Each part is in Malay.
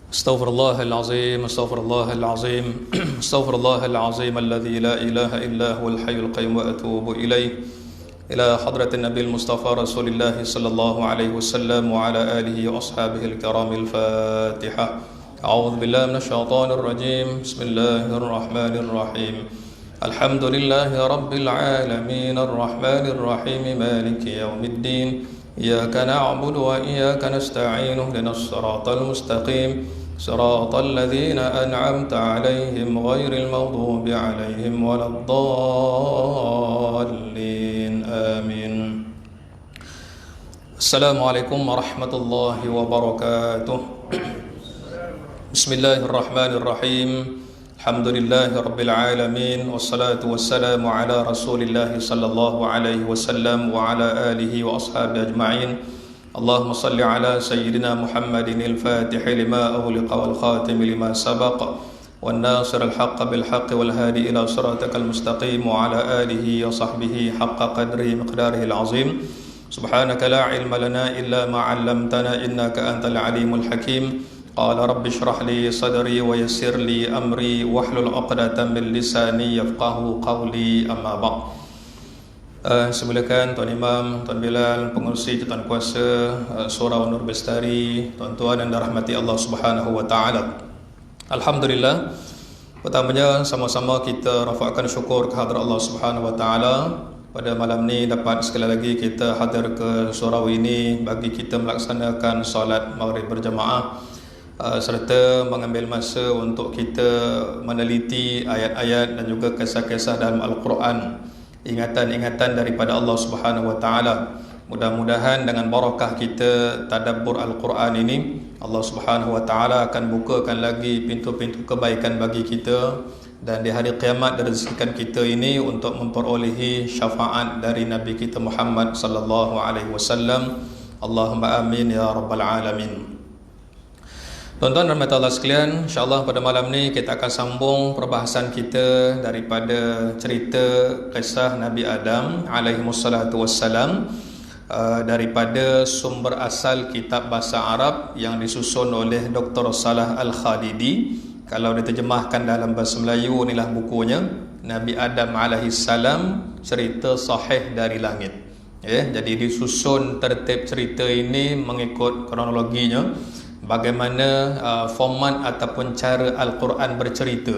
استغفر الله العظيم استغفر الله العظيم استغفر الله العظيم الذي لا إله إلا هو الحي القيوم وأتوب إليه إلى حضرة النبي المصطفى رسول الله صلى الله عليه وسلم وعلى آله وأصحابه الكرام. الفاتحة. أعوذ بالله من الشيطان الرجيم. بسم الله الرحمن الرحيم. الحمد لله رب العالمين الرحمن الرحيم مالك يوم الدين إياك نعبد وإياك نستعين اهدنا الصراط المستقيم صراط الذين أنعمت عليهم غير المغضوب عليهم ولا الضالين آمين. السلام عليكم ورحمة الله وبركاته. بسم الله الرحمن الرحيم. الحمد لله رب العالمين والصلاة والسلام على رسول الله صلى الله عليه وسلم وعلى آله وأصحابه أجمعين. اللهم صل على سيدنا محمد الفاتح لما أغلق والخاتم لما سبق والناصر الحق بالحق والهادي إلى صراطك المستقيم وعلى آله وصحبه حق قدره مقداره العظيم. سبحانك لا علم لنا إلا ما علمتنا إنك أنت العليم الحكيم. قال رب اشرح لي صدري ويسر لي أمري واحلل عقدة من لساني يفقهوا قولي أما بعد. Silakan Tuan Imam, Tuan Bilal, pengurusi Tuan Kuasa Surau Nur Bestari, tuan-tuan yang dirahmati Allah Subhanahu wa taala. Alhamdulillah. Pertamanya sama-sama kita rafakkan syukur kehadrat Allah Subhanahu wa taala pada malam ni dapat sekali lagi kita hadir ke surau ini bagi kita melaksanakan solat maghrib berjamaah, serta mengambil masa untuk kita meneliti ayat-ayat dan juga kisah-kisah dalam Al-Quran, ingatan-ingatan daripada Allah Subhanahu wa taala. Mudah-mudahan dengan barakah kita tadabbur Al-Quran ini, Allah Subhanahu wa taala akan bukakan lagi pintu-pintu kebaikan bagi kita, dan di hari kiamat direzekikan kita ini untuk memperolehi syafaat dari Nabi kita Muhammad sallallahu alaihi wasallam. Allahumma amin ya rabbal alamin. Tuan-tuan dan Allah sekalian, insyaAllah pada malam ni kita akan sambung perbahasan kita daripada cerita kisah Nabi Adam alaihimussalatu wassalam, daripada sumber asal kitab bahasa Arab yang disusun oleh Dr. Salah Al-Khadidi. Kalau diterjemahkan dalam bahasa Melayu, inilah bukunya, Nabi Adam alaihissalam, cerita sahih dari langit. Jadi disusun tertib cerita ini mengikut kronologinya, bagaimana format ataupun cara Al-Quran bercerita,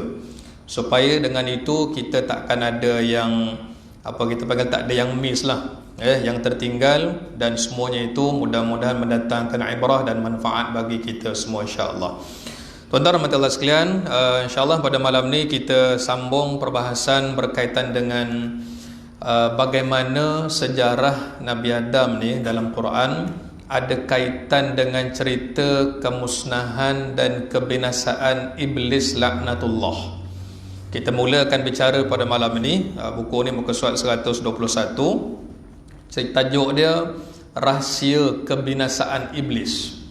supaya dengan itu kita takkan ada yang kita panggil, tak ada yang miss lah, yang tertinggal, dan semuanya itu mudah-mudahan mendatangkan ibrah dan manfaat bagi kita semua insya-Allah. Tuan-tuan dan Allah sekalian, insya-Allah pada malam ni kita sambung perbahasan berkaitan dengan bagaimana sejarah Nabi Adam ni dalam Quran ada kaitan dengan cerita kemusnahan dan kebinasaan iblis laknatullah. Kita mulakan bicara pada malam ini, buku ni muka surat 121. Tajuk dia Rahsia Kebinasaan Iblis.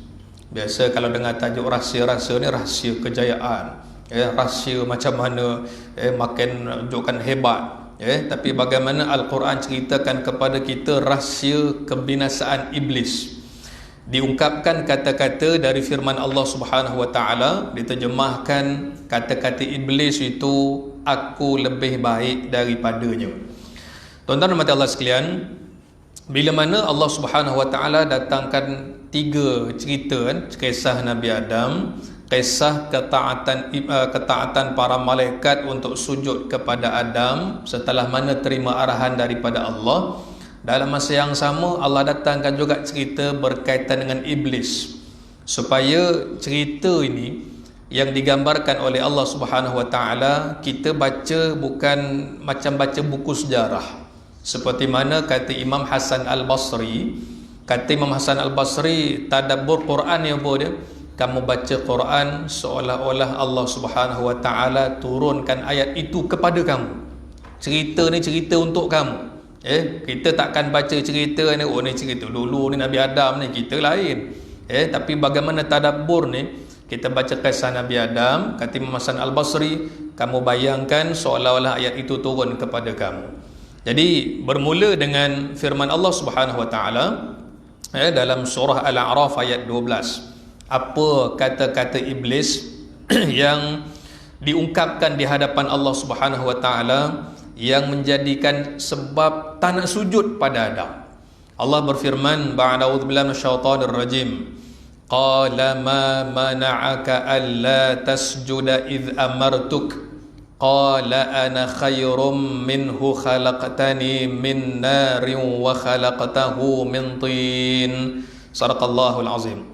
Biasa kalau dengar tajuk rahsia-rahsia ni, rahsia kejayaan, rahsia macam mana makin menunjukkan hebat. Tapi bagaimana Al-Quran ceritakan kepada kita rahsia kebinasaan iblis. Diungkapkan kata-kata dari firman Allah Subhanahu wa taala, diterjemahkan kata-kata iblis itu, aku lebih baik daripadanya. Tuan-tuan dan Allah sekalian, bila mana Allah Subhanahu wa taala datangkan 3 cerita, kisah Nabi Adam, kisah ketaatan para malaikat untuk sujud kepada Adam setelah mana terima arahan daripada Allah. Dalam masa yang sama Allah datangkan juga cerita berkaitan dengan iblis, supaya cerita ini yang digambarkan oleh Allah Subhanahu wa taala kita baca bukan macam baca buku sejarah. Seperti mana kata Imam Hasan Al-Basri, tadabbur Quran ya dia, kamu baca Quran seolah-olah Allah Subhanahu wa taala turunkan ayat itu kepada kamu. Cerita ni cerita untuk kamu. Kita takkan baca cerita ni, ni cerita dulu ni Nabi Adam ni, kita lain. Tapi bagaimana tadabbur ni, kita baca kisah Nabi Adam, kata Imam Hasan Al-Basri, kamu bayangkan seolah-olah ayat itu turun kepada kamu. Jadi bermula dengan firman Allah Subhanahu wa taala dalam surah Al-A'raf ayat 12. apa kata-kata iblis yang diungkapkan di hadapan Allah Subhanahu wa taala yang menjadikan sebab tak nak sujud pada Adam. Allah berfirman, ba'da a'udzubillahi minasyaitonir rajim, qala ma mana'aka alla tasjuda idh amartuk qala ana khairum minhu khalaqtani min narin wa khalaqtahu min tin. Sadaqallahul azim.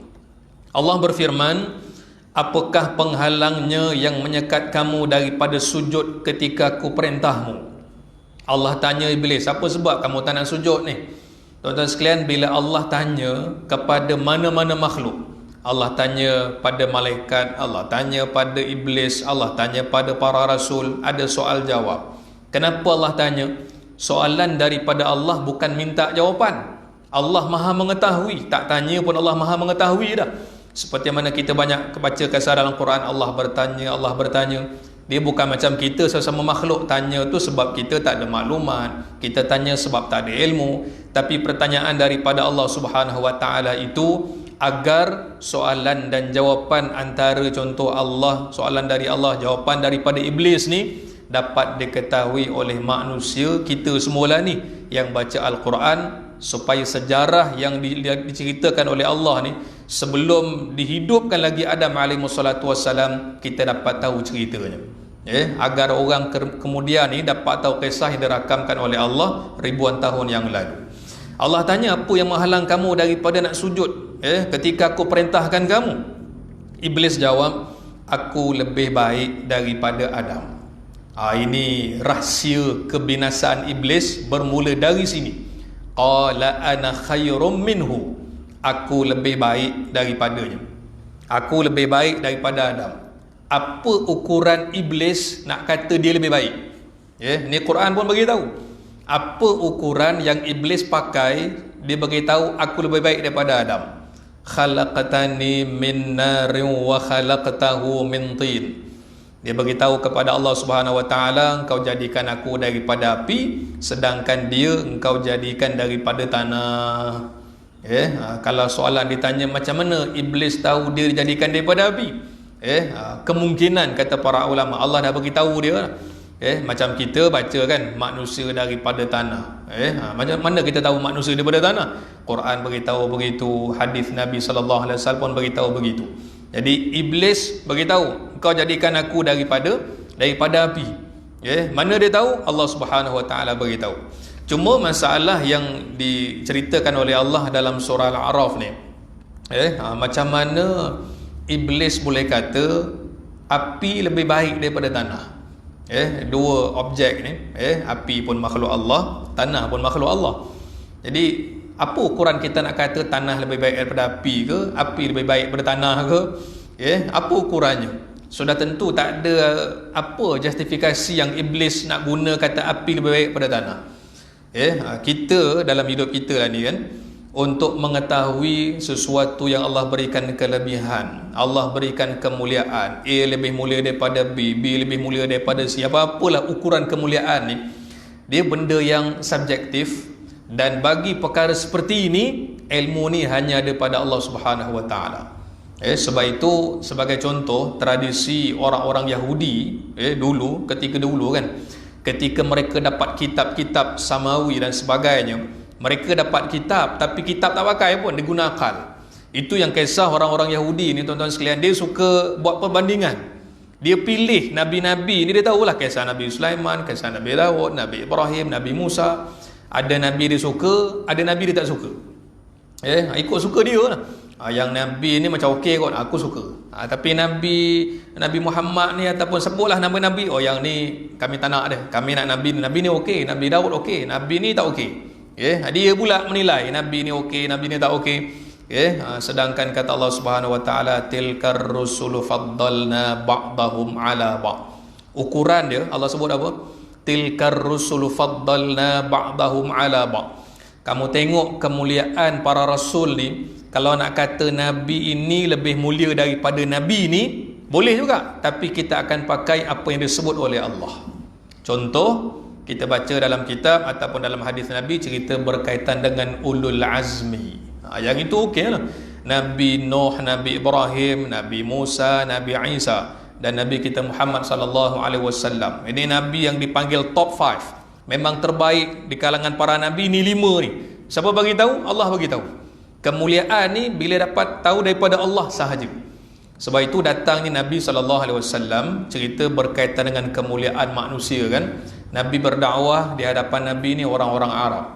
Allah berfirman, apakah penghalangnya yang menyekat kamu daripada sujud ketika aku perintahmu? Allah tanya iblis, apa sebab kamu tak nak sujud ni? Tuan-tuan sekalian, bila Allah tanya kepada mana-mana makhluk, Allah tanya pada malaikat, Allah tanya pada iblis, Allah tanya pada para rasul, ada soal jawab. Kenapa Allah tanya? Soalan daripada Allah bukan minta jawapan. Allah maha mengetahui, tak tanya pun Allah maha mengetahui dah. Seperti mana kita banyak baca kisah dalam Quran, Allah bertanya. Dia bukan macam kita sesama makhluk tanya tu sebab kita tak ada maklumat, kita tanya sebab tak ada ilmu. Tapi pertanyaan daripada Allah Subhanahu wa taala itu agar soalan dan jawapan antara contoh Allah, soalan dari Allah, jawapan daripada iblis ni dapat diketahui oleh manusia kita semula ni yang baca Al-Quran, supaya sejarah yang diceritakan oleh Allah ni sebelum dihidupkan lagi Adam alaihissalatu wassalam, kita dapat tahu ceritanya, agar orang kemudian ni dapat tahu kisah yang dirakamkan oleh Allah ribuan tahun yang lalu. Allah tanya, apa yang menghalang kamu daripada nak sujud ketika aku perintahkan kamu? Iblis jawab, aku lebih baik daripada Adam. Ini rahsia kebinasaan iblis bermula dari sini. Qala ana khairum minhu, aku lebih baik daripadanya, aku lebih baik daripada Adam. Apa ukuran iblis nak kata dia lebih baik? Ni Quran pun bagi tahu. Apa ukuran yang iblis pakai, dia bagi tahu aku lebih baik daripada Adam. Khalaqtani min narin wa khalaqtahu min tin. Dia bagi tahu kepada Allah Subhanahu wa taala, engkau jadikan aku daripada api, sedangkan dia engkau jadikan daripada tanah. Kalau soalan ditanya macam mana iblis tahu dia dijadikan daripada api, kemungkinan kata para ulama, Allah dah bagi tahu dia. Macam kita baca kan, manusia daripada tanah. Macam mana kita tahu manusia daripada tanah? Quran beritahu begitu, hadis Nabi sallallahu alaihi wasallam pun beritahu begitu. Jadi iblis beritahu, engkau jadikan aku daripada api. Mana dia tahu? Allah Subhanahu wa taala beritahu. Cuma masalah yang diceritakan oleh Allah dalam surah Al-A'raf ni, macam mana iblis boleh kata api lebih baik daripada tanah? Dua objek ni, api pun makhluk Allah, tanah pun makhluk Allah. Jadi apa ukuran kita nak kata tanah lebih baik daripada api ke, api lebih baik daripada tanah ke? Apa ukurannya? Sudah tentu tak ada apa justifikasi yang iblis nak guna kata api lebih baik daripada tanah. Kita dalam hidup kita lah ni kan, untuk mengetahui sesuatu yang Allah berikan kelebihan, Allah berikan kemuliaan, A lebih mulia daripada B, B lebih mulia daripada C, apa-apalah ukuran kemuliaan ni, dia benda yang subjektif. Dan bagi perkara seperti ini, ilmu ni hanya ada pada Allah Subhanahu wa taala. Sebab itu, sebagai contoh, tradisi orang-orang Yahudi dulu, ketika kan, ketika mereka dapat kitab-kitab samawi dan sebagainya, mereka dapat kitab tapi kitab tak pakai pun, dia guna akal. Itu yang kisah orang-orang Yahudi ni, tuan-tuan sekalian, dia suka buat perbandingan. Dia pilih nabi-nabi ni, dia tahulah kisah Nabi Sulaiman, kisah Nabi Daud, Nabi Ibrahim, Nabi Musa. Ada nabi dia suka, ada nabi dia tak suka. Ikut suka dia lah. Yang nabi ni macam okey kot, aku suka. Tapi Nabi Muhammad ni, ataupun sebutlah nama nabi, yang ni kami tak nak dia. Kami nak nabi ni okey, Nabi Daud okey, nabi ni tak okey. Dia pula menilai nabi ni okey, nabi ni tak okey. Sedangkan kata Allah Subhanahu wa taala, tilkar rusulu faddalna ba'dahum ala ba'd. Ukuran dia Allah sebut apa? Tilkar rusulu faddalna ba'dahum ala ba'd. Kamu tengok kemuliaan para rasul ni, kalau nak kata nabi ini lebih mulia daripada nabi ni, boleh juga, tapi kita akan pakai apa yang disebut oleh Allah. Contoh, kita baca dalam kitab ataupun dalam hadis Nabi, cerita berkaitan dengan ulul azmi. Yang itu okey lah. Nabi Nuh, Nabi Ibrahim, Nabi Musa, Nabi Isa, dan Nabi kita Muhammad sallallahu alaihi wasallam. Ini nabi yang dipanggil top 5. Memang terbaik di kalangan para nabi ni 5 ni. Siapa bagi tahu? Allah bagi tahu. Kemuliaan ni bila dapat tahu daripada Allah sahaja. Sebab itu datangnya Nabi sallallahu alaihi wasallam, cerita berkaitan dengan kemuliaan manusia kan. Nabi berdakwah, di hadapan Nabi ni orang-orang Arab.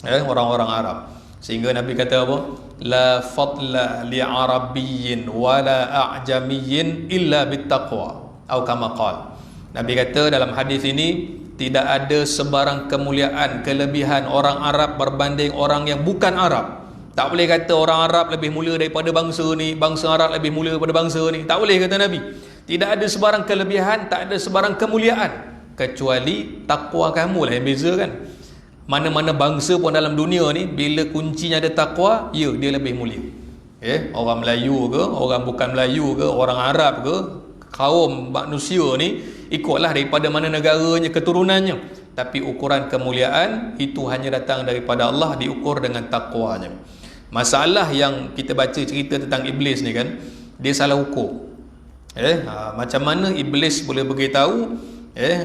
Orang-orang Arab. Sehingga Nabi kata apa? La fadla li arabiyyin wala a'jamiyyin illa bittaqwa. Atau kama qala. Nabi kata dalam hadis ini, tidak ada sebarang kemuliaan, kelebihan orang Arab berbanding orang yang bukan Arab. Tak boleh kata orang Arab lebih mulia daripada bangsa ni, bangsa Arab lebih mulia daripada bangsa ni. Tak boleh kata Nabi. Tidak ada sebarang kelebihan, tak ada sebarang kemuliaan, kecuali takwa kamu lah yang beza kan. Mana-mana bangsa pun dalam dunia ni, bila kuncinya ada takwa, ya, dia lebih mulia. Orang Melayu ke, orang bukan Melayu ke, orang Arab ke, kaum manusia ni ikutlah daripada mana negaranya, keturunannya. Tapi ukuran kemuliaan itu hanya datang daripada Allah, diukur dengan takwanya. Masalah yang kita baca cerita tentang iblis ni kan, dia salah ukur. Macam mana iblis boleh beritahu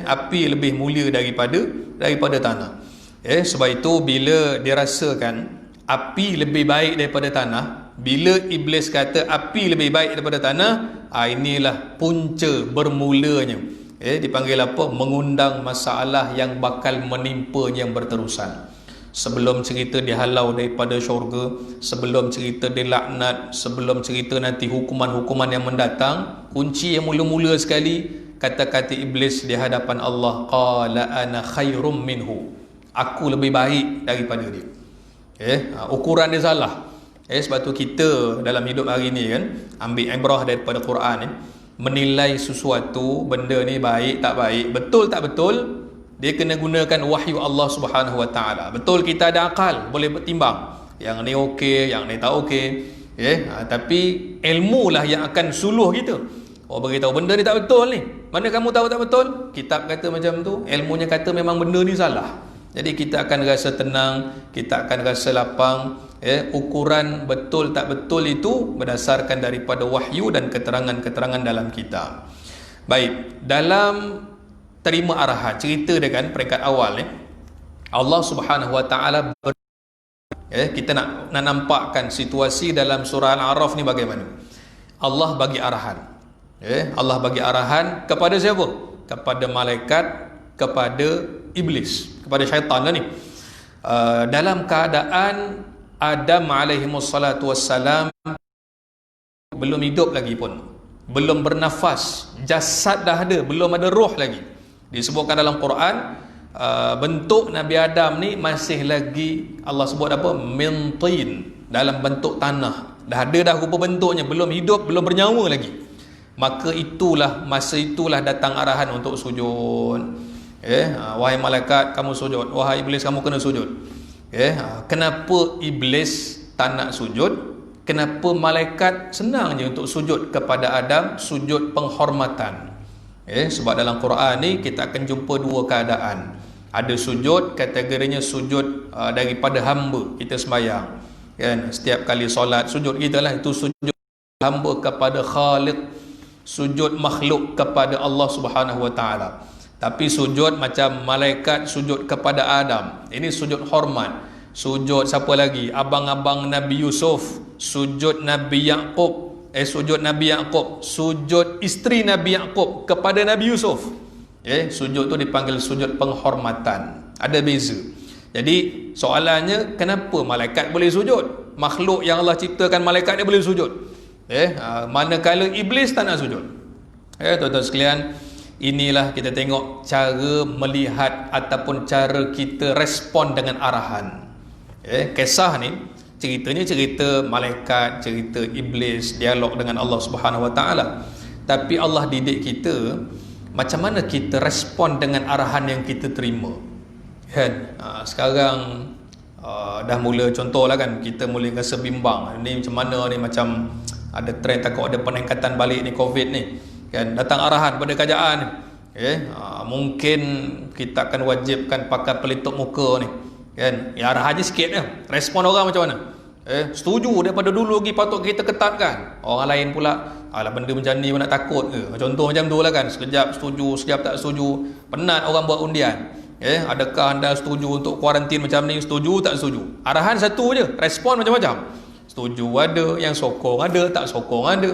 api lebih mulia daripada tanah. Sebab itu bila dirasakan api lebih baik daripada tanah, bila iblis kata api lebih baik daripada tanah, inilah punca bermulanya. Dipanggil apa? Mengundang masalah yang bakal menimpa yang berterusan. Sebelum cerita dihalau daripada syurga, sebelum cerita dilaknat, sebelum cerita nanti hukuman-hukuman yang mendatang, kunci yang mula-mula sekali, kata-kata iblis di hadapan Allah, qala ana khairum minhu. Aku lebih baik daripada dia. Ukuran dia salah. Sebab tu kita dalam hidup hari ni kan, ambil ibrah daripada Quran ni, menilai sesuatu benda ni baik tak baik, betul tak betul, dia kena gunakan wahyu Allah Subhanahu Wa Taala. Betul kita ada akal, boleh bertimbang, yang ni okey, yang ni tak okey. Tapi ilmu lah yang akan suluh kita. Beritahu benda ni tak betul ni. Mana kamu tahu tak betul? Kitab kata macam tu, ilmunya kata memang benda ni salah. Jadi kita akan rasa tenang, kita akan rasa lapang. Ukuran betul tak betul itu berdasarkan daripada wahyu dan keterangan-keterangan dalam kitab. Baik, dalam terima arahan, cerita dia kan peringkat awal ni, Allah Subhanahu Wa Taala kita nak nampakkan situasi dalam surah Al-A'raf ni bagaimana. Allah bagi arahan. Allah bagi arahan kepada siapa? Kepada malaikat, kepada iblis, kepada syaitan lah ni. Dalam keadaan Adam alaihimussalatu wassalam belum hidup lagi pun, belum bernafas, jasad dah ada, belum ada roh lagi. Disebutkan dalam Quran, bentuk Nabi Adam ni masih lagi Allah sebut apa? Min tin, dalam bentuk tanah. Dah ada dah rupa bentuknya, belum hidup, belum bernyawa lagi. Maka masa itulah datang arahan untuk sujud. Wahai malaikat, kamu sujud. Wahai iblis, kamu kena sujud. Kenapa iblis tak nak sujud? Kenapa malaikat senang je untuk sujud kepada Adam, sujud penghormatan? Sebab dalam Quran ni kita akan jumpa dua keadaan. Ada sujud, kategorinya sujud daripada hamba, kita sembahyang kan, setiap kali solat sujud kita lah, itu sujud hamba kepada Khaliq, sujud makhluk kepada Allah Subhanahu Wa Taala. Tapi sujud macam malaikat sujud kepada Adam, ini sujud hormat. Sujud siapa lagi? Abang-abang Nabi Yusuf, sujud Nabi Yaqub, sujud Nabi Yaqub, sujud isteri Nabi Yaqub kepada Nabi Yusuf. Sujud tu dipanggil sujud penghormatan. Ada beza. Jadi soalannya, kenapa malaikat boleh sujud? Makhluk yang Allah ciptakan, malaikat dia boleh sujud. Manakala iblis tak nak sujud. Tuan-tuan sekalian, inilah kita tengok cara melihat ataupun cara kita respon dengan arahan. Kisah ni ceritanya cerita malaikat, cerita iblis, dialog dengan Allah Subhanahu Wa Taala. Tapi Allah didik kita macam mana kita respon dengan arahan yang kita terima. Kan? Sekarang dah mula, contohlah kan, kita mula rasa bimbang. Ni macam mana ni, macam ada trend takut ada peningkatan balik ni COVID ni. Kan, datang arahan pada kerajaan ni. Mungkin kita akan wajibkan pakai pelitup muka ni. Kan, arahannya sikit je. Respon orang macam mana? Setuju daripada dulu lagi patut kita ketatkan. Orang lain pula, alah benda macam ni nak takut ke? Contoh macam tu lah kan, sekejap setuju, sekejap tak setuju. Penat orang buat undian. Adakah anda setuju untuk kuarantin macam ni? Setuju tak setuju? Arahan satu je, respon macam-macam. Setuju ada, yang sokong ada, tak sokong ada.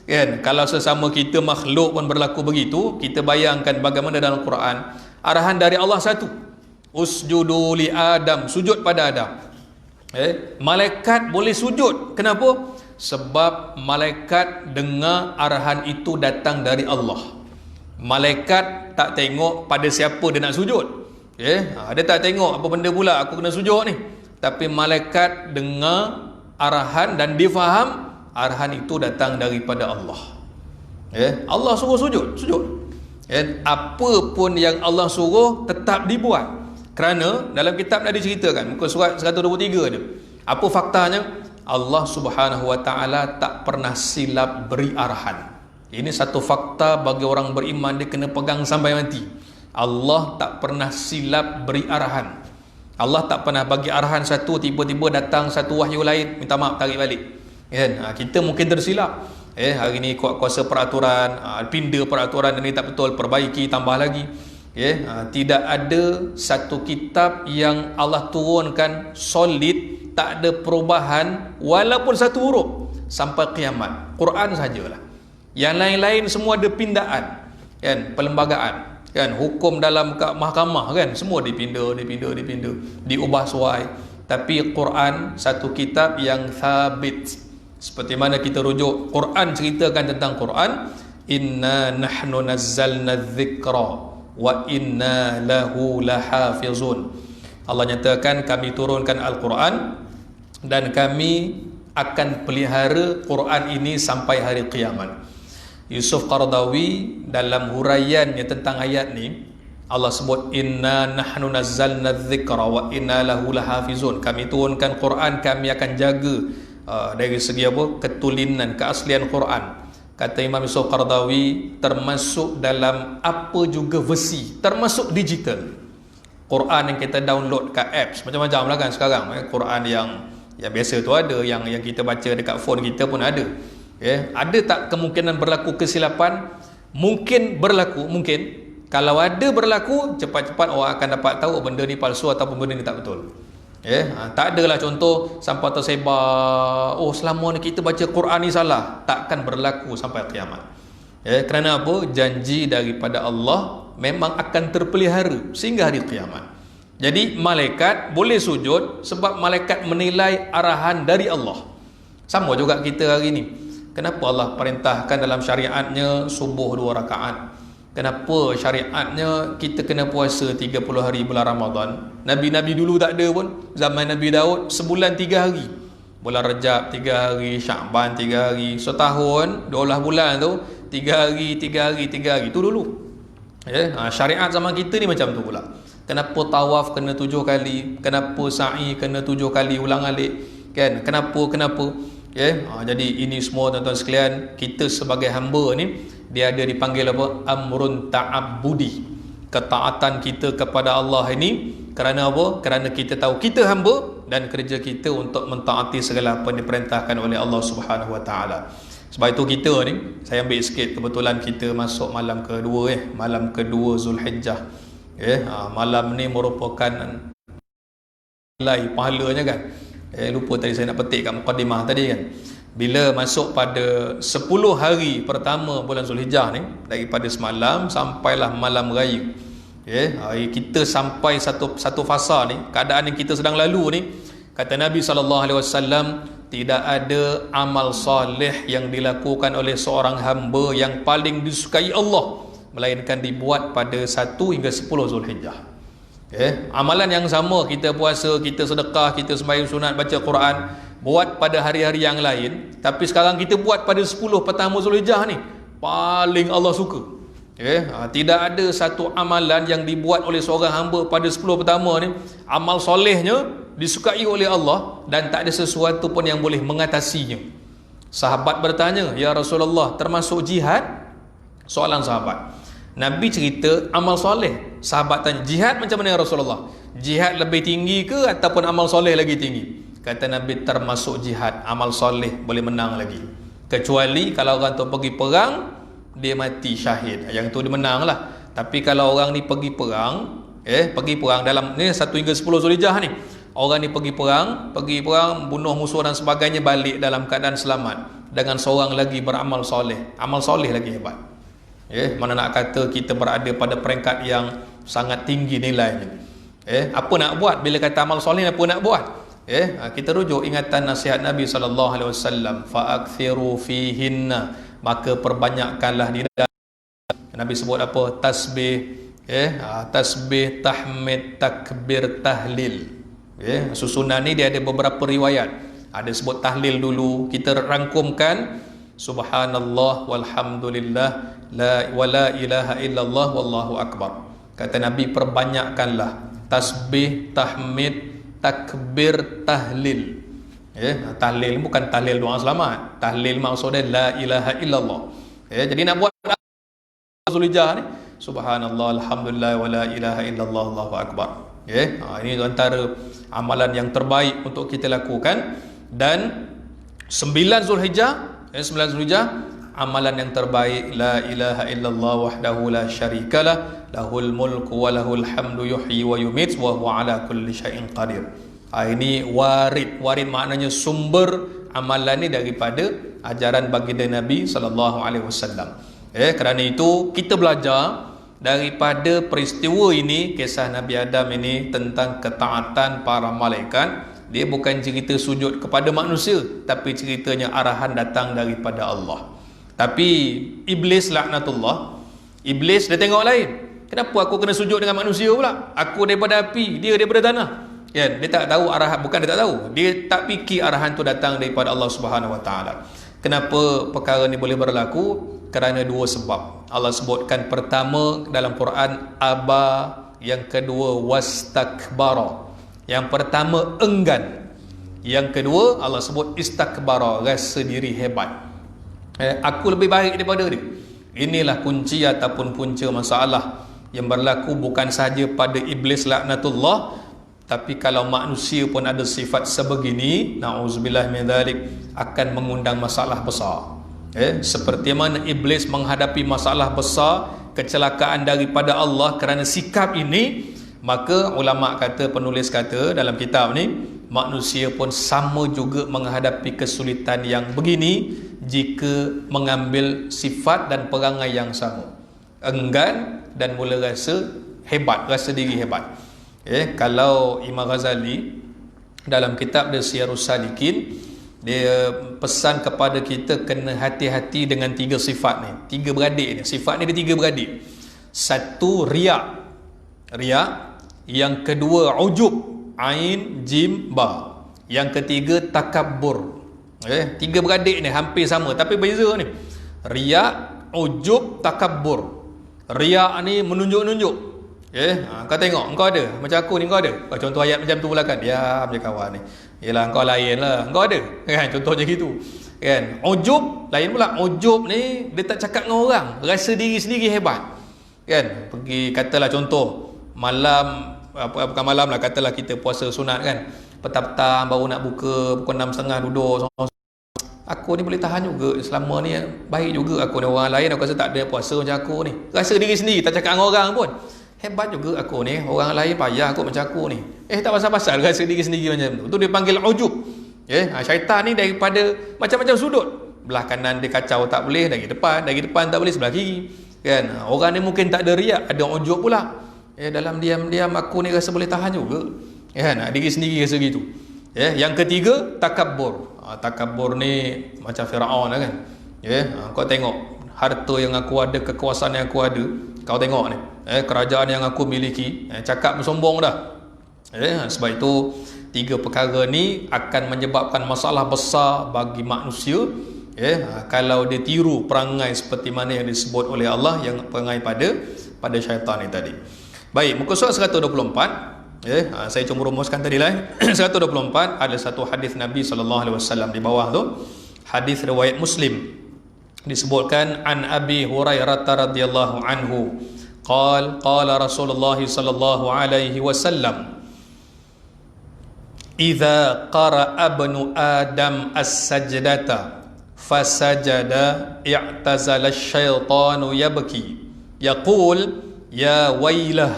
Kan? Kalau sesama kita makhluk pun berlaku begitu, kita bayangkan bagaimana dalam Quran. Arahan dari Allah satu. Usjudu li Adam, sujud pada Adam. Malaikat boleh sujud. Kenapa? Sebab malaikat dengar arahan itu datang dari Allah. Malaikat tak tengok pada siapa dia nak sujud. Dia tak tengok apa benda pula aku kena sujud ni. Tapi malaikat dengar arahan dan dia faham arahan itu datang daripada Allah. Allah suruh sujud. Apa pun yang Allah suruh tetap dibuat. Kerana dalam kitab dah diceritakan, muka surat 123 je. Apa faktanya? Allah Subhanahu Wa Taala tak pernah silap beri arahan. Ini satu fakta bagi orang beriman, dia kena pegang sampai mati. Allah tak pernah silap beri arahan. Allah tak pernah bagi arahan satu, tiba-tiba datang satu wahyu lain, minta maaf tarik balik. Kita mungkin tersilap. Hari ni kuasa peraturan, pindah peraturan ini tak betul, perbaiki, tambah lagi. Tidak ada satu kitab yang Allah turunkan solid, tak ada perubahan walaupun satu huruf sampai kiamat. Quran sajalah. Yang lain-lain semua ada pindaan, kan, perlembagaan, kan, hukum dalam mahkamah, kan, semua dipindah, diubah suai. Tapi Quran satu kitab yang thabit. Seperti mana kita rujuk Quran, ceritakan tentang Quran, inna nahnu nazzalna dzikra wa inna lahu lahafizun. Allah nyatakan kami turunkan Al-Quran dan kami akan pelihara Quran ini sampai hari kiamat. Yusuf Qaradawi dalam huraiannya tentang ayat ni, Allah sebut inna nahnu nazzalna dzikra wa inna lahu lahafizun. Kami turunkan Quran, kami akan jaga dari segi apa? Ketulinan, keaslian Quran. Kata Imam Yusuf Qaradawi, termasuk dalam apa juga versi, termasuk digital. Quran yang kita download kat apps, macam-macam lah kan sekarang. Quran yang biasa tu ada, yang kita baca dekat phone kita pun ada. Ada tak kemungkinan berlaku kesilapan? Mungkin berlaku, mungkin. Kalau ada berlaku, cepat-cepat orang akan dapat tahu benda ni palsu ataupun benda ni tak betul. Tak adalah contoh sampai tersebar, selama ni kita baca Quran ni salah. Takkan berlaku sampai kiamat. Kerana apa? Janji daripada Allah memang akan terpelihara sehingga hari kiamat. Jadi malaikat boleh sujud sebab malaikat menilai arahan dari Allah. Sama juga kita hari ni. Kenapa Allah perintahkan dalam syariatnya subuh 2 rakaat? Kenapa syariatnya kita kena puasa 30 hari bulan Ramadan? Nabi-Nabi dulu tak ada pun. Zaman Nabi Daud sebulan 3 hari. Bulan Rajab 3 hari, Syakban 3 hari. Setahun 12 bulan tu 3 hari. Tu dulu. Syariat zaman kita ni macam tu pula. Kenapa tawaf kena 7 kali? Kenapa sa'i kena 7 kali ulang alik? Kan? Kenapa? Jadi ini semua tuan-tuan sekalian, kita sebagai hamba ni dia ada dipanggil apa? Amrun ta'abbudi. Ketaatan kita kepada Allah ini kerana apa? Kerana kita tahu kita hamba dan kerja kita untuk mentaati segala apa yang diperintahkan oleh Allah Subhanahu Wa Taala. Sebab itu kita ni, saya ambil sikit, kebetulan kita masuk malam kedua malam kedua Zulhijjah. Malam ni merupakan nilai pahalanya kan. Lupa tadi saya nak petik kat mukadimah tadi kan. Bila masuk pada 10 hari pertama bulan Zulhijjah ni, daripada semalam sampailah malam raya. Kita sampai satu fasa ni, keadaan yang kita sedang lalu ni, kata Nabi SAW, tidak ada amal soleh yang dilakukan oleh seorang hamba yang paling disukai Allah melainkan dibuat pada 1 hingga 10 Zulhijjah. Amalan yang sama, kita puasa, kita sedekah, kita sembahyang sunat, baca Quran, buat pada hari-hari yang lain, tapi sekarang kita buat pada 10 pertama Zulhijjah ni, paling Allah suka. Tidak ada satu amalan yang dibuat oleh seorang hamba pada 10 pertama ni, amal solehnya disukai oleh Allah dan tak ada sesuatu pun yang boleh mengatasinya. Sahabat bertanya, ya Rasulullah, termasuk jihad? Soalan sahabat. Nabi cerita amal soleh. Sahabat tanya, jihad macam mana ya Rasulullah? Jihad lebih tinggi ke ataupun amal soleh lagi tinggi? kata Nabi, termasuk jihad, amal soleh boleh menang lagi. Kecuali kalau orang tu pergi perang, dia mati syahid, yang tu dia menang lah. Tapi kalau orang ni pergi perang, pergi perang dalam ni 1 hingga 10 Zulhijjah ni, orang ni pergi perang, bunuh musuh dan sebagainya, balik dalam keadaan selamat dengan seorang lagi beramal soleh, amal soleh lagi hebat. Mana nak kata kita berada pada peringkat yang sangat tinggi nilainya. Apa nak buat bila kata amal soleh, apa nak buat? Kita rujuk ingatan nasihat Nabi SAW, fa'akthiru fihinna, maka perbanyakkanlah di dalam. Nabi sebut apa? Tasbih, tasbih, tahmid, takbir, tahlil. Susunan ni dia ada beberapa riwayat. Ada sebut tahlil dulu, kita rangkumkan subhanallah walhamdulillah la ilaha illallah wallahu akbar. Kata Nabi, perbanyakkanlah tasbih, tahmid, takbir, tahlil. Tahlil bukan tahlil doa selamat. Tahlil maksudnya la ilaha illallah. Jadi nak buat Zulhijjah ni, subhanallah alhamdulillah wa la ilaha illallah allahu akbar. Ini antara amalan yang terbaik untuk kita lakukan. Dan 9 Zulhijjah, amalan yang terbaik, la ilaha illallah wahdahu la syarikalah, lahul mulku wa lahul hamdu yuhyi wa yumit wa huwa ala kulli syai'in qadir. Ini warid maknanya sumber amalan ni daripada ajaran baginda Nabi sallallahu alaihi wasallam. Kerana itu kita belajar daripada peristiwa ini, kisah Nabi Adam ini, tentang ketaatan para malaikat. Dia bukan cerita sujud kepada manusia, tapi ceritanya arahan datang daripada Allah. Tapi iblis laknatullah, iblis dia tengok lain. Kenapa aku kena sujud dengan manusia pula? Aku daripada api, dia daripada tanah. Dia tak tahu arahan, bukan dia tak tahu, dia tak fikir arahan tu datang daripada Allah Subhanahu Wa Taala. Kenapa perkara ni boleh berlaku? Kerana 2 sebab. Allah sebutkan pertama dalam Quran aba, yang kedua wastakbara. Yang pertama enggan, yang kedua Allah sebut istakbara, rasa diri hebat. Aku lebih baik daripada dia. Inilah kunci ataupun punca masalah yang berlaku bukan sahaja pada iblis laknatullah, tapi kalau manusia pun ada sifat sebegini, na'udzubillah min dzalik, akan mengundang masalah besar. Seperti mana iblis menghadapi masalah besar, kecelakaan daripada Allah kerana sikap ini, maka ulama kata, penulis kata dalam kitab ni, manusia pun sama juga menghadapi kesulitan yang begini jika mengambil sifat dan perangai yang sama, enggan dan mula rasa hebat, rasa diri hebat. Kalau Imam Ghazali dalam kitab dia Siyarus Salikin, dia pesan kepada kita kena hati-hati dengan 3 sifat ni, 3 beradik ni. Sifat ni dia 3 beradik. 1 riak, yang kedua ujub, ain jim ba, yang ketiga takabbur. 3 beradik ni hampir sama tapi beza ni. Riak, ujub, takabbur. Riak ni menunjuk-nunjuk. Kau tengok, engkau ada macam aku ni, engkau ada. Contoh ayat macam tu pula kan, diam je kawan ni. Yelah, engkau lain lah, engkau ada kan, contoh je gitu kan. Ujub lain pula. Ujub ni dia tak cakap dengan orang, rasa diri sendiri hebat kan. Pergi katalah contoh malam, bukan malam lah, katalah kita puasa sunat kan, petang-petang baru nak buka, pukul 6.30 duduk, aku ni boleh tahan juga selama ni, baik juga aku ni. Orang lain aku rasa tak ada puasa macam aku ni, rasa diri sendiri, tak cakap dengan orang pun, hebat juga aku ni. Orang lain payah aku macam aku ni. Tak pasal-pasal rasa diri sendiri macam tu. Tu dia panggil ujub. Syaitan ni daripada macam-macam sudut. Belah kanan dia kacau tak boleh, dari depan tak boleh, sebelah kiri kan. Orang ni mungkin tak ada riak, ada ujub pula. Dalam diam-diam aku ni rasa boleh tahan juga kan, diri sendiri rasa gitu. Yang ketiga takabbur. Takabbur ni macam Firaun lah kan. Kau tengok harta yang aku ada, kekuasaan yang aku ada, kau tengok ni, kerajaan yang aku miliki, cakap bersombong dah. Sebab itu 3 perkara ni akan menyebabkan masalah besar bagi manusia. Kalau dia tiru perangai seperti mana yang disebut oleh Allah, yang perangai pada syaitan ni tadi. Baik, muka surat 124. Saya cuma rumuskan tadi lah. 124 ada satu hadis Nabi SAW di bawah tu, hadis riwayat Muslim. Disebutkan an Abi Hurairah radhiyallahu anhu qala Rasulullah sallallahu alaihi wasallam idza qara'a ibnu adam as-sajdata fasajada i'tazala asy-syaitanu yabki yaqul ya wailah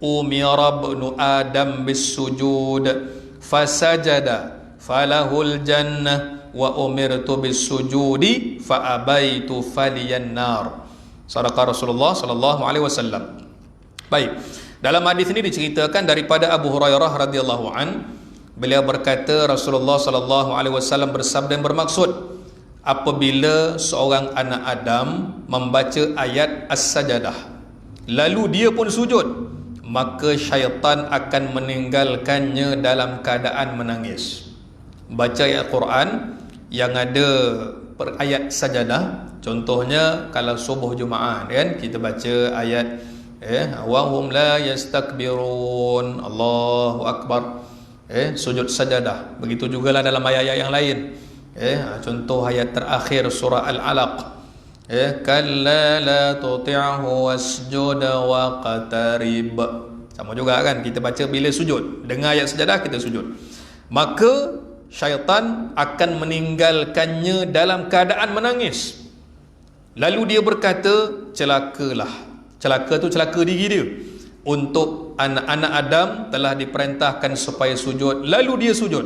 umira ibnu adam bis-sujud fasajada falahul jannah wa umirtu bis-sujudi fa abaitu faliyan nar. Sadaqa Rasulullah sallallahu alaihi wasallam. Baik, dalam hadis ini diceritakan daripada Abu Hurairah radhiyallahu an, beliau berkata Rasulullah sallallahu alaihi wasallam bersabda yang bermaksud, apabila seorang anak Adam membaca ayat As-Sajadah lalu dia pun sujud, maka syaitan akan meninggalkannya dalam keadaan menangis. Baca ayat Quran yang ada ayat sajadah, contohnya kalau subuh Jumaat kan, kita baca ayat wa hum la yastakbirun, Allahu akbar, sujud sajadah. Begitu jugalah dalam ayat-ayat yang lain, contoh ayat terakhir surah Al-Alaq, kalla la tuti'hu wasjud wa qatarib. Sama juga kan, kita baca bila sujud, dengar ayat sajadah kita sujud, maka syaitan akan meninggalkannya dalam keadaan menangis. Lalu dia berkata, celakalah. Celaka tu celaka diri dia. Untuk anak-anak Adam telah diperintahkan supaya sujud, lalu dia sujud,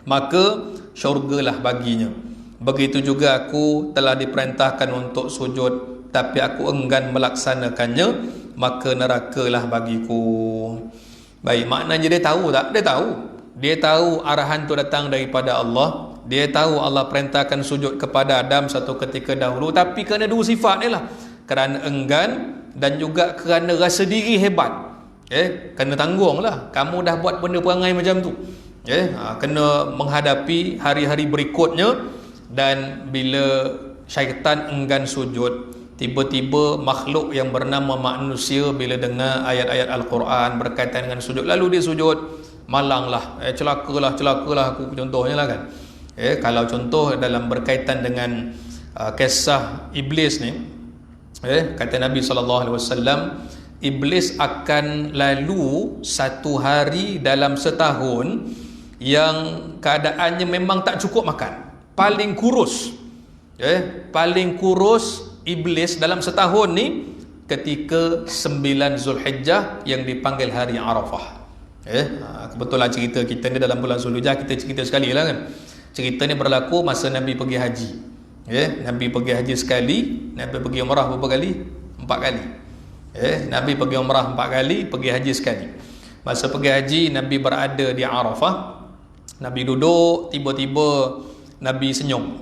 maka syurgalah baginya. Begitu juga aku telah diperintahkan untuk sujud, tapi aku enggan melaksanakannya, maka nerakalah bagiku. Baik, maknanya dia tahu tak? Dia tahu. Dia tahu arahan tu datang daripada Allah. Dia tahu Allah perintahkan sujud kepada Adam satu ketika dahulu, tapi kerana dua sifat ni lah, kerana enggan dan juga kerana rasa diri hebat, kena tanggung lah. Kamu dah buat benda perangai macam tu, kena menghadapi hari-hari berikutnya. Dan bila syaitan enggan sujud, tiba-tiba makhluk yang bernama manusia bila dengar ayat-ayat Al-Quran berkaitan dengan sujud, lalu dia sujud, malanglah, celakalah aku, contohnya lah kan. Kalau contoh dalam berkaitan dengan kisah iblis ni, kata Nabi SAW, iblis akan lalu satu hari dalam setahun yang keadaannya memang tak cukup makan, paling kurus, paling kurus iblis dalam setahun ni ketika 9 Zulhijjah yang dipanggil hari Arafah. Kebetulan cerita kita ni dalam bulan Zulhijjah, kita cerita sekali lah kan. Cerita ni berlaku masa Nabi pergi haji. Nabi pergi haji sekali. Nabi pergi umrah berapa kali? 4 kali. Nabi pergi umrah 4 kali, pergi haji sekali. Masa pergi haji, Nabi berada di Arafah. Nabi duduk, tiba-tiba Nabi senyum.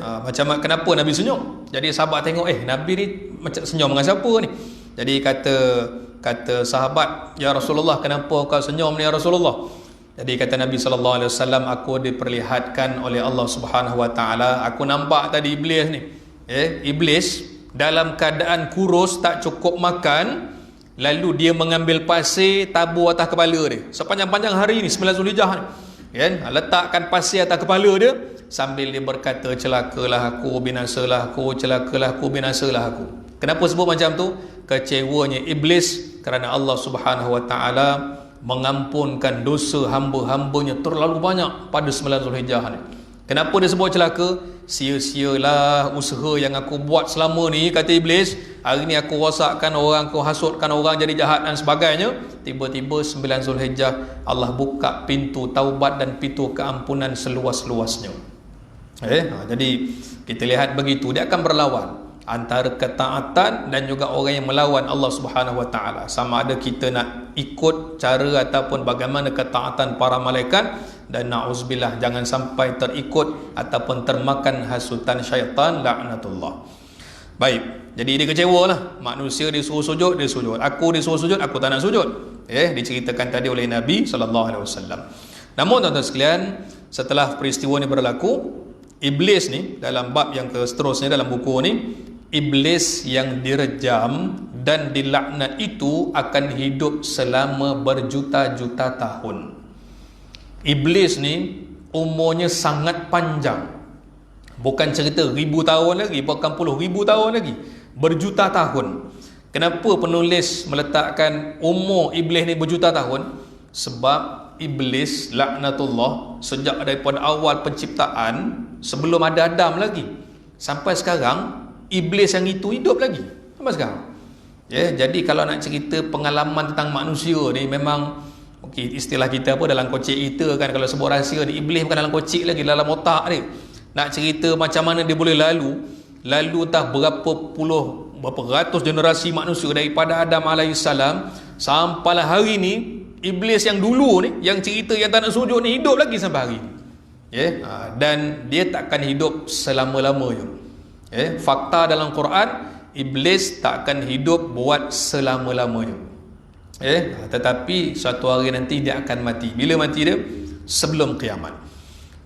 Macam kenapa Nabi senyum? Jadi sahabat tengok, Nabi ni macam senyum dengan siapa ni? Jadi kata sahabat, ya Rasulullah, kenapa kau senyum ni ya Rasulullah? Jadi kata Nabi SAW, aku diperlihatkan oleh Allah Subhanahu Wa Taala, aku nampak tadi iblis ni, iblis dalam keadaan kurus, tak cukup makan, lalu dia mengambil pasir tabur atas kepala dia sepanjang-panjang hari ni 9 Zulhijjah ni, letakkan pasir atas kepala dia sambil dia berkata, celakalah aku, binasalah aku, celakalah aku, binasalah aku. Kenapa sebut macam tu? Kecewanya iblis kerana Allah Subhanahu Wa Taala mengampunkan dosa hamba-hambanya terlalu banyak pada 9 Zulhijjah ni. Kenapa dia sebut celaka? Sia-sialah usaha yang aku buat selama ni, kata iblis. Hari ni aku rosakkan orang, aku hasutkan orang jadi jahat dan sebagainya. Tiba-tiba 9 Zulhijjah Allah buka pintu taubat dan pintu keampunan seluas-luasnya. Jadi kita lihat begitu, dia akan berlawan antara ketaatan dan juga orang yang melawan Allah Subhanahu Wa Taala. Sama ada kita nak ikut cara ataupun bagaimana ketaatan para malaikat, dan na'uzubillah jangan sampai terikut ataupun termakan hasutan syaitan, laknatullah. Baik, jadi dia kecewalah. Manusia disuruh sujud, dia sujud. Aku disuruh sujud, aku tak nak sujud. Diceritakan tadi oleh Nabi SAW. Namun tuan-tuan sekalian, setelah peristiwa ni berlaku, iblis ni dalam bab yang seterusnya dalam buku ni, iblis yang direjam dan dilaknat itu akan hidup selama berjuta-juta tahun. Iblis ni umurnya sangat panjang. Bukan cerita 1000 tahun lagi, bukan puluh ribu tahun lagi, berjuta tahun. Kenapa penulis meletakkan umur iblis ni berjuta tahun? Sebab iblis laknatullah sejak daripada awal penciptaan, sebelum ada Adam lagi sampai sekarang, iblis yang itu hidup lagi sampai sekarang. Jadi kalau nak cerita pengalaman tentang manusia ni, memang istilah kita apa, dalam kocik kita kan, kalau sebut rahsia ni, iblis bukan dalam kocik lagi, dalam otak dia. Nak cerita macam mana dia boleh lalu entah berapa ratus generasi manusia daripada Adam alaihissalam sampailah hari ni, iblis yang dulu ni, yang cerita yang tak nak sujud ni, hidup lagi sampai hari ni. Dan dia takkan hidup selama-lamanya. Fakta dalam Quran, iblis takkan hidup buat selama-lamanya. Tetapi suatu hari nanti dia akan mati. Bila mati dia? Sebelum kiamat.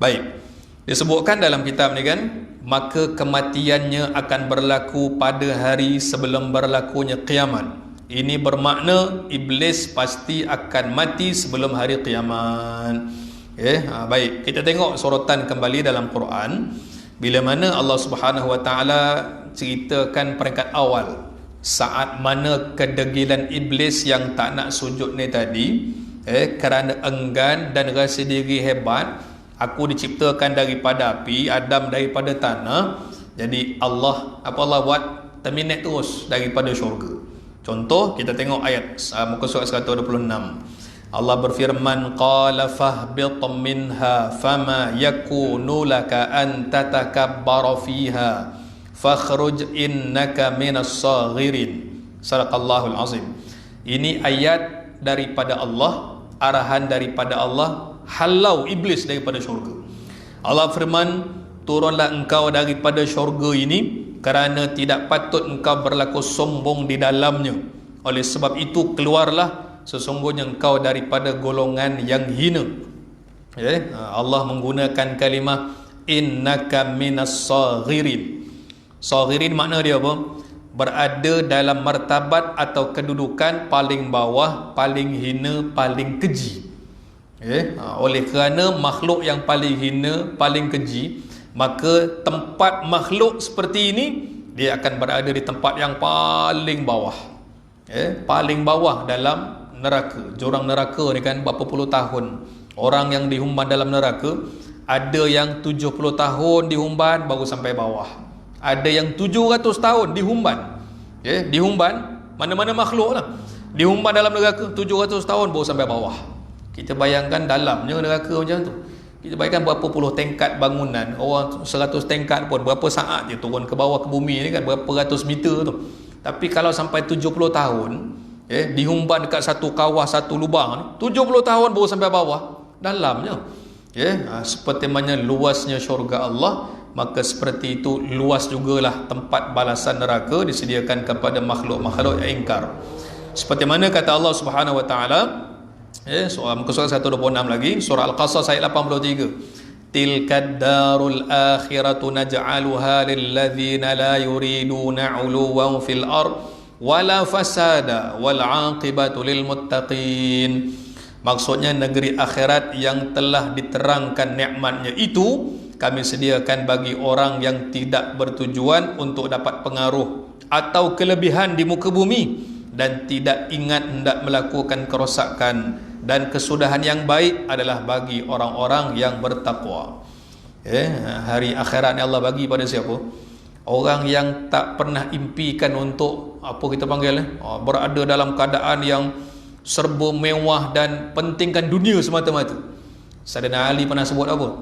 Baik, disebutkan dalam kitab ni kan, maka kematiannya akan berlaku pada hari sebelum berlakunya kiamat. Ini bermakna iblis pasti akan mati sebelum hari kiamat. Baik, kita tengok sorotan kembali dalam Quran, bila mana Allah Subhanahu Wa Taala ceritakan peringkat awal saat mana kedegilan iblis yang tak nak sujud ni tadi, kerana enggan dan rasa diri hebat. Aku diciptakan daripada api, Adam daripada tanah. Jadi Allah buat? Terminate terus daripada syurga. Contoh, kita tengok ayat muka surat 126. Allah berfirman, qala fahbit minha fama yakunu laka an tatakabbara fiha fakhruj innaka minas saghirin. Sadaqallahul azim. Ini ayat daripada Allah, arahan daripada Allah, halau iblis daripada syurga. Allah firman, turunlah engkau daripada syurga ini kerana tidak patut engkau berlaku sombong di dalamnya. Oleh sebab itu keluarlah, sesungguhnya engkau daripada golongan yang hina. Allah menggunakan kalimah innaka minas saghirin. Saghirin makna dia apa? Berada dalam martabat atau kedudukan paling bawah, paling hina, paling keji. Oleh kerana makhluk yang paling hina, paling keji, maka tempat makhluk seperti ini, dia akan berada di tempat yang paling bawah. Paling bawah dalam neraka. Jurang neraka ni kan berapa puluh tahun. Orang yang dihumban dalam neraka, ada yang 70 tahun dihumban baru sampai bawah. Ada yang 700 tahun dihumban. Dihumban, mana-mana makhluk lah, dihumban dalam neraka 700 tahun baru sampai bawah. Kita bayangkan dalamnya neraka macam tu. Kita bayangkan berapa puluh tingkat bangunan. Orang 100 tingkat pun berapa saat dia turun ke bawah ke bumi ni kan, berapa ratus meter tu. Tapi kalau sampai 70 tahun dihumban dekat satu kawah, satu lubang ni, 70 tahun baru sampai bawah dalamnya. Seperti mana luasnya syurga Allah, maka seperti itu luas jugalah tempat balasan neraka disediakan kepada makhluk-makhluk yang ingkar. Seperti mana kata Allah Subhanahu Wa Taala, surah muka surat 126 lagi, surah Al-Qasas ayat 83. Tilkad darul akhiratu naj'aluha lilladzina la yuriduna 'uluwan fil ard wala fasada wal 'aqibatu lil muttaqin. Maksudnya negeri akhirat yang telah diterangkan nikmatnya itu kami sediakan bagi orang yang tidak bertujuan untuk dapat pengaruh atau kelebihan di muka bumi dan tidak ingat hendak melakukan kerosakan, dan kesudahan yang baik adalah bagi orang-orang yang bertakwa. Hari akhirat ni Allah bagi pada siapa? Orang yang tak pernah impikan untuk apa kita panggil berada dalam keadaan yang serba mewah dan pentingkan dunia semata-mata. Sayyidina Ali pernah sebut apa?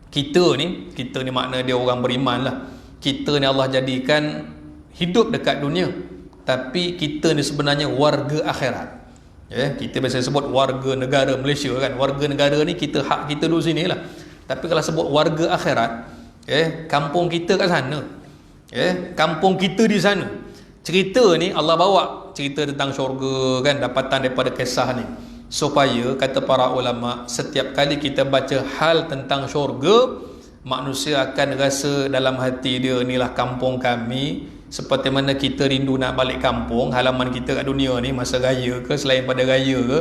Kita ni makna dia orang beriman lah. Kita ni Allah jadikan hidup dekat dunia, tapi kita ni sebenarnya warga akhirat. Kita biasa sebut warga negara Malaysia kan. Warga negara ni kita, hak kita dulu sini lah. Tapi kalau sebut warga akhirat, kampung kita kat sana, kampung kita di sana. Cerita ni Allah bawa cerita tentang syurga kan, dapatan daripada kisah ni, supaya kata para ulama, setiap kali kita baca hal tentang syurga, manusia akan rasa dalam hati dia, inilah kampung kami. Seperti mana kita rindu nak balik kampung, halaman kita kat dunia ni, masa raya ke, selain pada raya ke,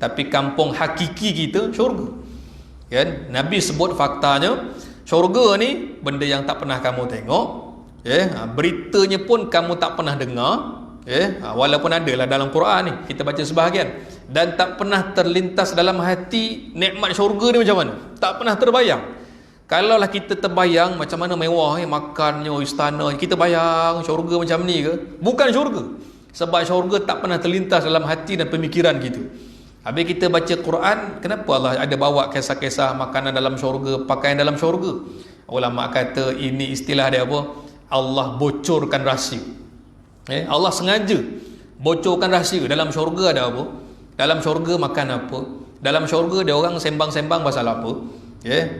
tapi kampung hakiki kita syurga kan. Nabi sebut faktanya, syurga ni benda yang tak pernah kamu tengok, beritanya pun kamu tak pernah dengar, walaupun adalah dalam Quran ni, kita baca sebahagian, dan tak pernah terlintas dalam hati nikmat syurga ni macam mana, tak pernah terbayang. Kalaulah kita terbayang macam mana mewah makannya, istana, kita bayang syurga macam ni ke? Bukan syurga. Sebab syurga tak pernah terlintas dalam hati dan pemikiran kita. Habis kita baca Quran, kenapa Allah ada bawa kisah-kisah makanan dalam syurga, pakaian dalam syurga? Ulama kata ini istilah dia apa? Allah bocorkan rahsia. Allah sengaja bocorkan rahsia. Dalam syurga ada apa? Dalam syurga makan apa? Dalam syurga dia orang sembang-sembang pasal apa?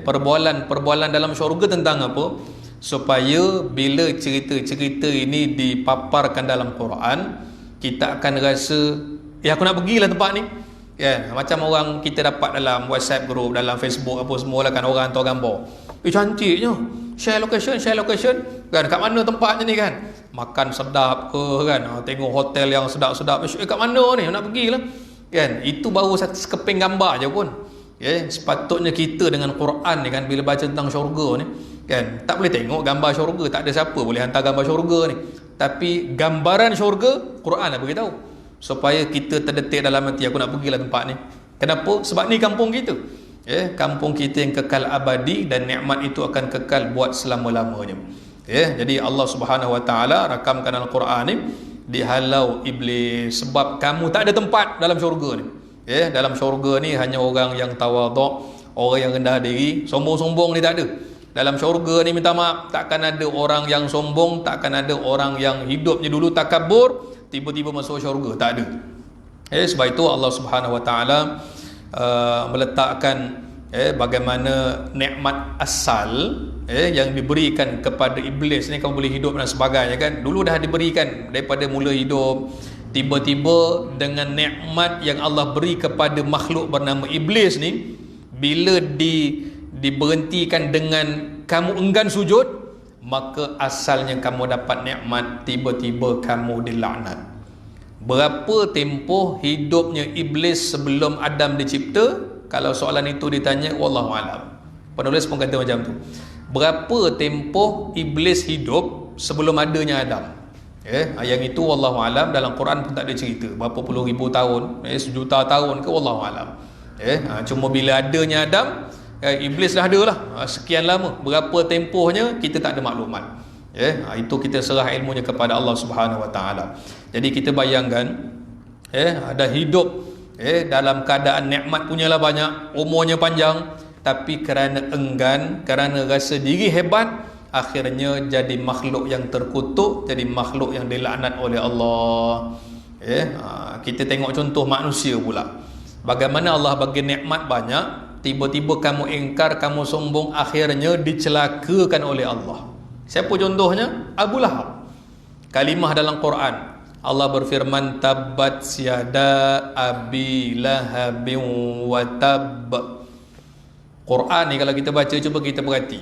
Perbualan dalam syurga tentang apa? Supaya bila cerita-cerita ini dipaparkan dalam Quran, kita akan rasa aku nak pergilah tempat ni. Macam orang kita dapat dalam WhatsApp group, dalam Facebook apa semua lah kan, orang hantar gambar. Cantiknya. Share location kan, kat mana tempatnya ni kan, makan sedap ke kan, tengok hotel yang sedap-sedap, kat mana ni nak pergilah kan. Itu baru satu sekeping gambar je pun. Sepatutnya kita dengan Quran ni kan, bila baca tentang syurga ni kan, tak boleh tengok gambar syurga, tak ada siapa boleh hantar gambar syurga ni, tapi gambaran syurga Quran lah beritahu, supaya kita terdetik dalam hati, aku nak pergilah tempat ni. Kenapa? Sebab ni kampung kita. Kampung kita yang kekal abadi, dan nikmat itu akan kekal buat selama-lamanya. Jadi Allah Subhanahu Wa Taala rakamkan dalam Quran ni, dihalau iblis sebab kamu tak ada tempat dalam syurga ni. Dalam syurga ni hanya orang yang tawaduk, orang yang rendah diri. Sombong-sombong ni tak ada. Dalam syurga ni minta maaf, takkan ada orang yang sombong, takkan ada orang yang hidupnya dulu takabur tiba-tiba masuk syurga, tak ada. Sebab itu Allah Subhanahu Wa Taala meletakkan bagaimana nikmat asal yang diberikan kepada iblis ni, kamu boleh hidup dan sebagainya kan. Dulu dah diberikan daripada mula hidup. Tiba-tiba dengan nikmat yang Allah beri kepada makhluk bernama iblis ni, bila diberhentikan dengan kamu enggan sujud, maka asalnya kamu dapat nikmat, tiba-tiba kamu dilaknat. Berapa tempoh hidupnya iblis sebelum Adam dicipta? Kalau soalan itu ditanya, wallahu alam. Penulis pun kata macam tu. Berapa tempoh iblis hidup sebelum adanya Adam? Yang itu wallahu alam, dalam Quran pun tak ada cerita berapa puluh ribu tahun, sejuta tahun ke, wallahu alam. Cuma bila adanya Adam, iblis dah ada lah sekian lama. Berapa tempohnya kita tak ada maklumat. Itu kita serah ilmunya kepada Allah Subhanahu Wa Taala. Jadi kita bayangkan, ada hidup dalam keadaan nikmat punyalah banyak, umurnya panjang, tapi kerana enggan, kerana rasa diri hebat, akhirnya jadi makhluk yang terkutuk, jadi makhluk yang dilaknat oleh Allah. Kita tengok contoh manusia pula. Bagaimana Allah bagi nikmat banyak, tiba-tiba kamu ingkar, kamu sombong, akhirnya dicelakakan oleh Allah. Siapa contohnya? Abu Lahab. Kalimah dalam Quran, Allah berfirman, tabbat syada abi lahabin wa tab. Quran ni kalau kita baca, cuba kita perhati.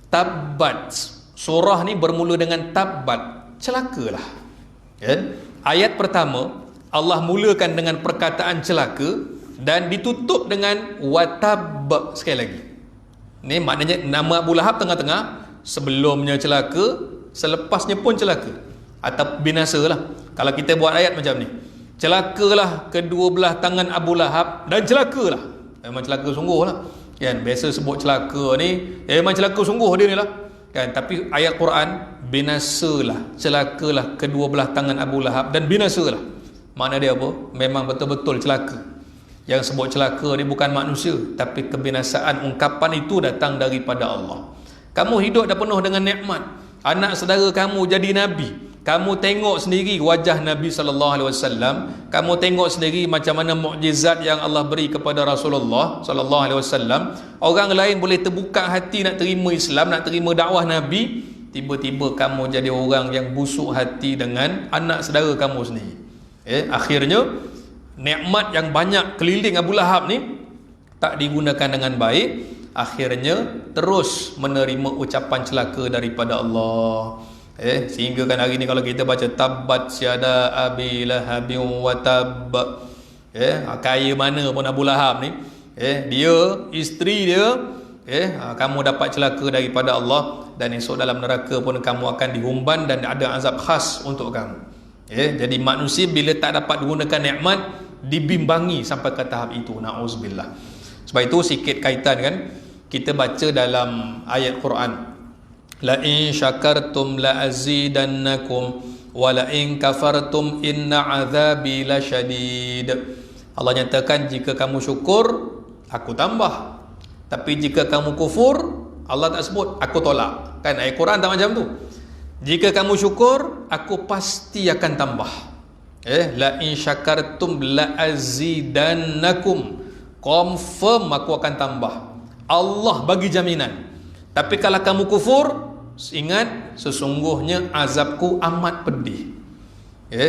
Tabbat, surah ni bermula dengan tabbat, celakalah. Ayat pertama Allah mulakan dengan perkataan celaka dan ditutup dengan watab sekali lagi. Ni maknanya nama Abu Lahab tengah-tengah, sebelumnya celaka, selepasnya pun celaka atau binasalah. Kalau kita buat ayat macam ni, celakalah kedua belah tangan Abu Lahab dan celakalah. Memang celaka sungguh lah kan. Biasa sebut celaka ni, memang celaka sungguh dia ni lah kan. Tapi ayat Quran, binasalah, celakalah kedua belah tangan Abu Lahab dan binasalah. Makna dia apa? Memang betul-betul celaka. Yang sebut celaka ni bukan manusia, tapi kebinasaan, ungkapan itu datang daripada Allah. Kamu hidup dah penuh dengan nikmat, anak saudara kamu jadi nabi, kamu tengok sendiri wajah Nabi SAW, kamu tengok sendiri macam mana mukjizat yang Allah beri kepada Rasulullah SAW. Orang lain boleh terbuka hati nak terima Islam, nak terima dakwah Nabi, tiba-tiba kamu jadi orang yang busuk hati dengan anak saudara kamu sendiri. Akhirnya nikmat yang banyak keliling Abu Lahab ni tak digunakan dengan baik, akhirnya terus menerima ucapan celaka daripada Allah. Sehingga kan hari ni kalau kita baca tabbat syada abi lahabin wa tab, kaya mana pun Abu Lahab ni, dia, isteri dia, kamu dapat celaka daripada Allah, dan esok dalam neraka pun kamu akan dihumban dan ada azab khas untuk kamu. Jadi manusia bila tak dapat gunakan nikmat, dibimbangi sampai ke tahap itu. Na'udzubillah. Sebab itu sikit kaitan kan, kita baca dalam ayat Quran, la in syakartum la azidannakum wa la in kafartum inna azabi lasyadid. Allah nyatakan, jika kamu syukur aku tambah, tapi jika kamu kufur, Allah tak sebut, aku tolak. Kan ayat Quran tak macam tu. Jika kamu syukur, aku pasti akan tambah. La in syakartum la azidannakum, confirm aku akan tambah. Allah bagi jaminan. Tapi kalau kamu kufur, ingat, sesungguhnya azabku amat pedih.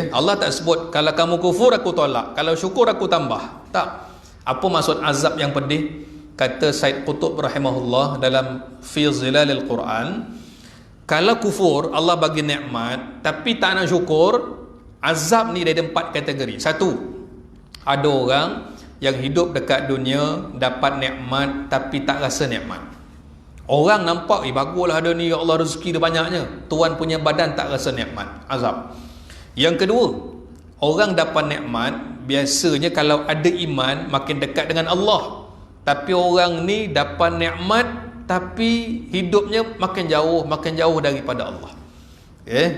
Allah tak sebut, kalau kamu kufur aku tolak, kalau syukur aku tambah. Tak. Apa maksud azab yang pedih? Kata Said Qutb rahimahullah dalam Fi Zilalil Quran, kalau kufur Allah bagi nikmat tapi tak nak syukur, azab ni ada 4 kategori. Satu, ada orang yang hidup dekat dunia dapat nikmat tapi tak rasa nikmat. Orang nampak, baguslah ada ni, ya Allah rezeki dia banyaknya, tuan punya badan tak rasa nikmat, azab. Yang kedua, orang dapat nikmat, biasanya kalau ada iman makin dekat dengan Allah. Tapi orang ni dapat nikmat tapi hidupnya makin jauh daripada Allah.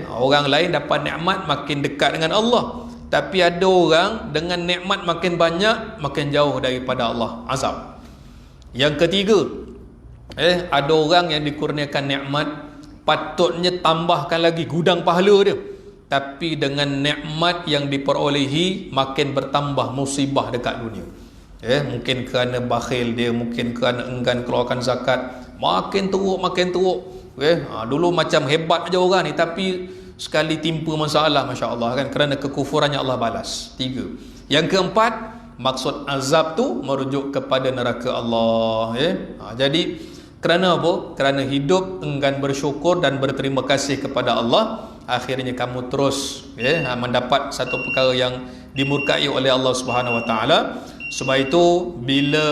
Orang lain dapat nikmat makin dekat dengan Allah, tapi ada orang dengan nikmat makin banyak makin jauh daripada Allah, azab. Yang ketiga, ada orang yang dikurniakan nikmat, patutnya tambahkan lagi gudang pahala dia, tapi dengan nikmat yang diperolehi makin bertambah musibah dekat dunia. Mungkin kerana bakhil dia, mungkin kerana enggan keluarkan zakat, makin teruk. Dulu macam hebat aja orang ni, tapi sekali timpa masalah, Masya Allah kan, kerana kekufurannya Allah balas. 3. Yang keempat, maksud azab tu merujuk kepada neraka Allah. Jadi kerana apa? Kerana hidup enggan bersyukur dan berterima kasih kepada Allah, akhirnya kamu terus mendapat satu perkara yang dimurkai oleh Allah Subhanahu Wa Taala. Sebab itu bila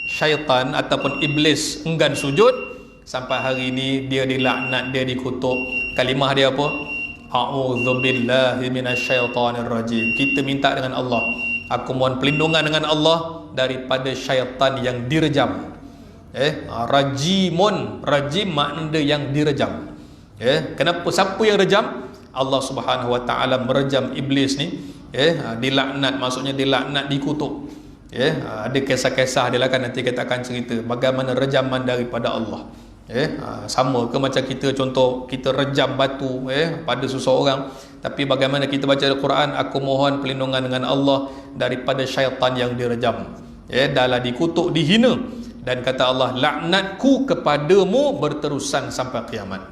syaitan ataupun iblis enggan sujud, sampai hari ini dia dilaknat, dia dikutuk. Kalimah dia apa? A'udzubillahi minasyaitonir rajim. Kita minta dengan Allah, aku mohon perlindungan dengan Allah daripada syaitan yang direjam. Rajimun, rajim makna yang direjam. Kenapa? Siapa yang rejam? Allah Subhanahu Wa Taala merejam iblis ni. Dilaknat, maksudnya dilaknat, dikutuk. Ada kisah-kisah dia lah kan, nanti kita akan cerita bagaimana rejaman daripada Allah. Sama ke macam kita, contoh kita rejam batu pada seseorang, tapi bagaimana kita baca Al-Quran, aku mohon perlindungan dengan Allah daripada syaitan yang direjam. Dah dikutuk, dihina, dan kata Allah, laknatku kepadamu berterusan sampai kiamat.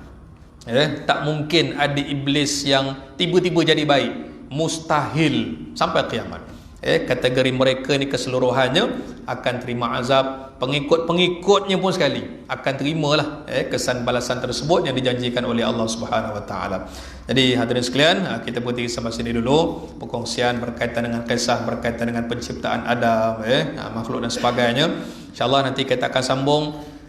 Tak mungkin ada iblis yang tiba-tiba jadi baik, mustahil sampai kiamat. Kategori mereka ni keseluruhannya akan terima azab. Pengikut-pengikutnya pun sekali akan terimalah kesan balasan tersebut yang dijanjikan oleh Allah Subhanahu Wa Taala. Jadi hadirin sekalian, kita berhenti sampai sini dulu perkongsian berkaitan dengan kisah berkaitan dengan penciptaan Adam, makhluk dan sebagainya. InsyaAllah nanti kita akan sambung.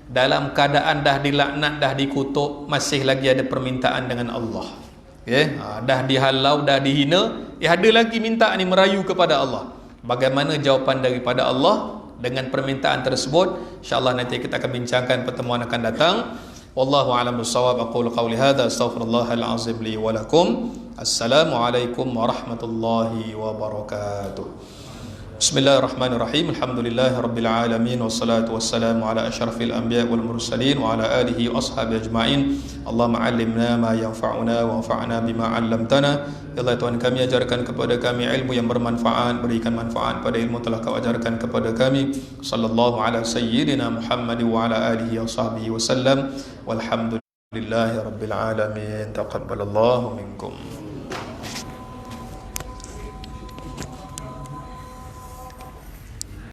Dalam keadaan dah dilaknat, dah dikutuk, masih lagi ada permintaan dengan Allah. Dah dihalau, dah dihina, ada lagi minta ni, merayu kepada Allah. Bagaimana jawapan daripada Allah dengan permintaan tersebut? InsyaAllah nanti kita akan bincangkan pertemuan akan datang. Wallahu a'lam bissawab. Aqulu qawli hadza, astaghfirullahal azim li wa lakum. Assalamualaikum warahmatullahi wabarakatuh. Bismillahirrahmanirrahim. Alhamdulillahirabbil alamin, wassalatu wassalamu ala asyrafil anbiya wal mursalin wa ala alihi wa ashabihi ajma'in. Allahumma 'allimna ma yanfa'una wa anfa'na bima 'allamtana. Ya Allah, Tuhan kami, ajarkan kepada kami ilmu yang bermanfaat, berikan manfaat pada ilmu telah Kau ajarkan kepada kami. Sallallahu ala sayyidina Muhammad wa ala alihi wa sahbihi wasallam. Walhamdulillahirabbil alamin. Taqabbalallahu minkum.